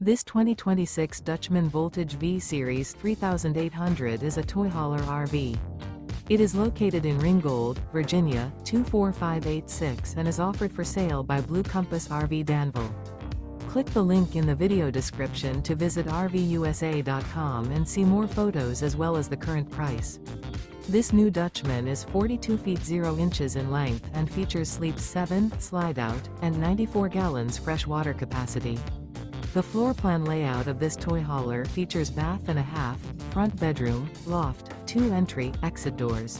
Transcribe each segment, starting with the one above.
This 2026 Dutchmen Voltage V-Series 3800 is a toy hauler RV. It is located in Ringgold, Virginia, 24586 and is offered for sale by Blue Compass RV Danville. Click the link in the video description to visit RVUSA.com and see more photos as well as the current price. This new Dutchman is 42 feet 0 inches in length and features Sleep 7, Slideout, and 94 gallons fresh water capacity. The floor plan layout of this toy hauler features bath and a half, front bedroom, loft, 2 entry/exit doors.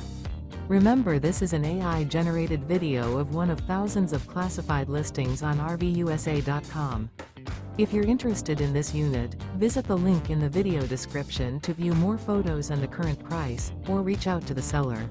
Remember, this is an AI-generated video of one of thousands of classified listings on RVUSA.com. If you're interested in this unit, visit the link in the video description to view more photos and the current price, or reach out to the seller.